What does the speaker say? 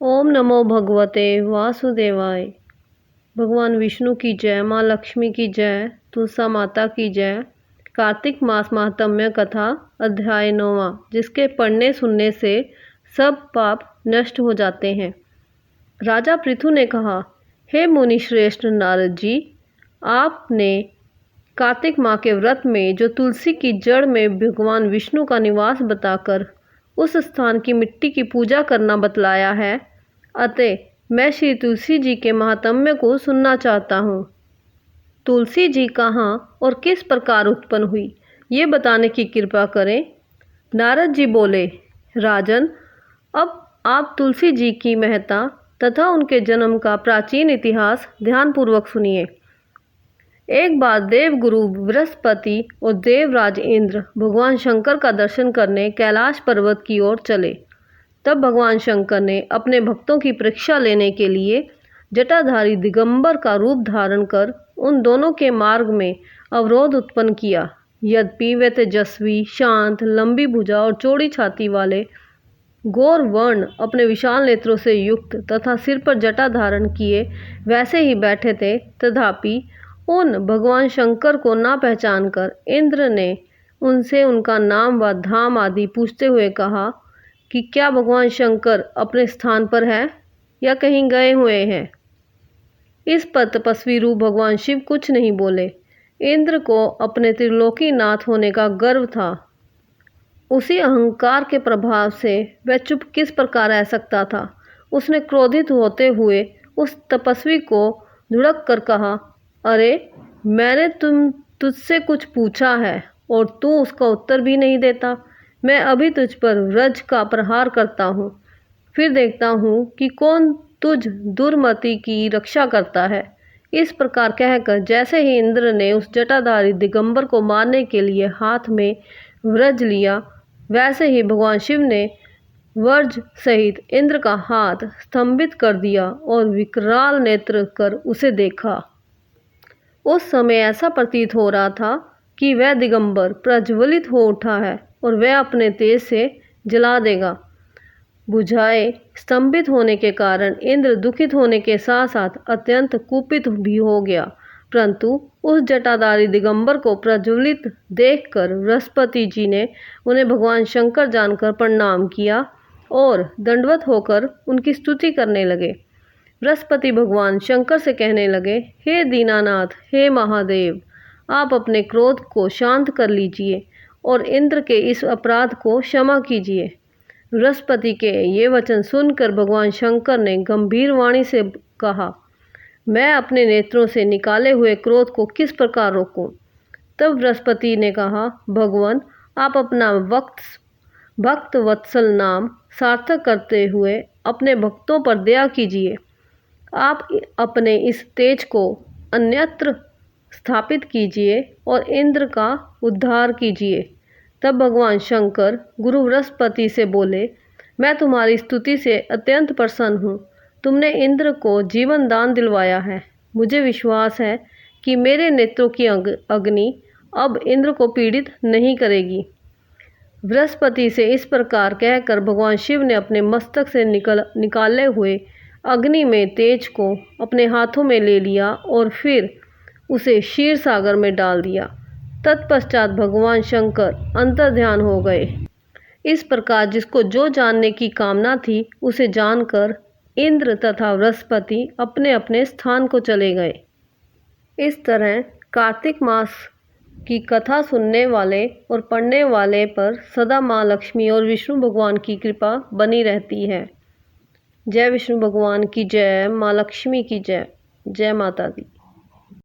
ओम नमो भगवते वासुदेवाय। भगवान विष्णु की जय, माँ लक्ष्मी की जय, तुलसा माता की जय। कार्तिक मास महात्म्य कथा अध्याय 9वां, जिसके पढ़ने सुनने से सब पाप नष्ट हो जाते हैं। राजा पृथु ने कहा, हे मुनि श्रेष्ठ नारद जी, आपने कार्तिक माह के व्रत में जो तुलसी की जड़ में भगवान विष्णु का निवास बताकर उस स्थान की मिट्टी की पूजा करना बतलाया है, अतः मैं श्री तुलसी जी के महात्म्य को सुनना चाहता हूँ। तुलसी जी कहाँ और किस प्रकार उत्पन्न हुई, ये बताने की कृपा करें। नारद जी बोले, राजन, अब आप तुलसी जी की महत्ता तथा उनके जन्म का प्राचीन इतिहास ध्यानपूर्वक सुनिए। एक बार देवगुरु बृहस्पति और देवराज इंद्र भगवान शंकर का दर्शन करने कैलाश पर्वत की ओर चले। तब भगवान शंकर ने अपने भक्तों की परीक्षा लेने के लिए जटाधारी दिगंबर का रूप धारण कर उन दोनों के मार्ग में अवरोध उत्पन्न किया। यद्यपि वे तेजस्वी, शांत, लंबी भुजा और चौड़ी छाती वाले गौर वर्ण अपने विशाल नेत्रों से युक्त तथा सिर पर जटा धारण किए वैसे ही बैठे थे, तथापि उन भगवान शंकर को ना पहचान कर इंद्र ने उनसे उनका नाम व धाम आदि पूछते हुए कहा कि क्या भगवान शंकर अपने स्थान पर है या कहीं गए हुए हैं। इस पर तपस्वी रूप भगवान शिव कुछ नहीं बोले। इंद्र को अपने त्रिलोकी नाथ होने का गर्व था। उसी अहंकार के प्रभाव से वह चुप किस प्रकार रह सकता था। उसने क्रोधित होते हुए उस तपस्वी को धुड़क कर कहा, अरे, मैंने तुझसे कुछ पूछा है और तू उसका उत्तर भी नहीं देता। मैं अभी तुझ पर व्रज का प्रहार करता हूँ, फिर देखता हूँ कि कौन तुझ दुर्मति की रक्षा करता है। इस प्रकार कहकर जैसे ही इंद्र ने उस जटाधारी दिगंबर को मारने के लिए हाथ में व्रज लिया, वैसे ही भगवान शिव ने वज्र सहित इंद्र का हाथ स्तंभित कर दिया और विकराल नेत्र कर उसे देखा। उस समय ऐसा प्रतीत हो रहा था कि वह दिगंबर प्रज्वलित हो उठा है और वह अपने तेज से जला देगा। बुझाए स्तंभित होने के कारण इंद्र दुखित होने के साथ साथ अत्यंत कुपित भी हो गया, परंतु उस जटाधारी दिगंबर को प्रज्वलित देखकर बृहस्पति जी ने उन्हें भगवान शंकर जानकर प्रणाम किया और दंडवत होकर उनकी स्तुति करने लगे। बृहस्पति भगवान शंकर से कहने लगे, हे दीनानाथ, हे महादेव, आप अपने क्रोध को शांत कर लीजिए और इंद्र के इस अपराध को क्षमा कीजिए। बृहस्पति के ये वचन सुनकर भगवान शंकर ने गंभीर वाणी से कहा, मैं अपने नेत्रों से निकाले हुए क्रोध को किस प्रकार रोकूं। तब बृहस्पति ने कहा, भगवान, आप अपना भक्त वत्सल नाम सार्थक करते हुए अपने भक्तों पर दया कीजिए। आप अपने इस तेज को अन्यत्र स्थापित कीजिए और इंद्र का उद्धार कीजिए। तब भगवान शंकर गुरु बृहस्पति से बोले, मैं तुम्हारी स्तुति से अत्यंत प्रसन्न हूँ। तुमने इंद्र को जीवन दान दिलवाया है। मुझे विश्वास है कि मेरे नेत्रों की अग्नि अब इंद्र को पीड़ित नहीं करेगी। बृहस्पति से इस प्रकार कहकर भगवान शिव ने अपने मस्तक से निकाले हुए अग्नि में तेज को अपने हाथों में ले लिया और फिर उसे क्षीर सागर में डाल दिया। तत्पश्चात भगवान शंकर अंतर्ध्यान हो गए। इस प्रकार जिसको जो जानने की कामना थी उसे जानकर इंद्र तथा बृहस्पति अपने अपने स्थान को चले गए। इस तरह कार्तिक मास की कथा सुनने वाले और पढ़ने वाले पर सदा माँ लक्ष्मी और विष्णु भगवान की कृपा बनी रहती है। जय विष्णु भगवान की जय, माँ लक्ष्मी की जय। जय माता दी।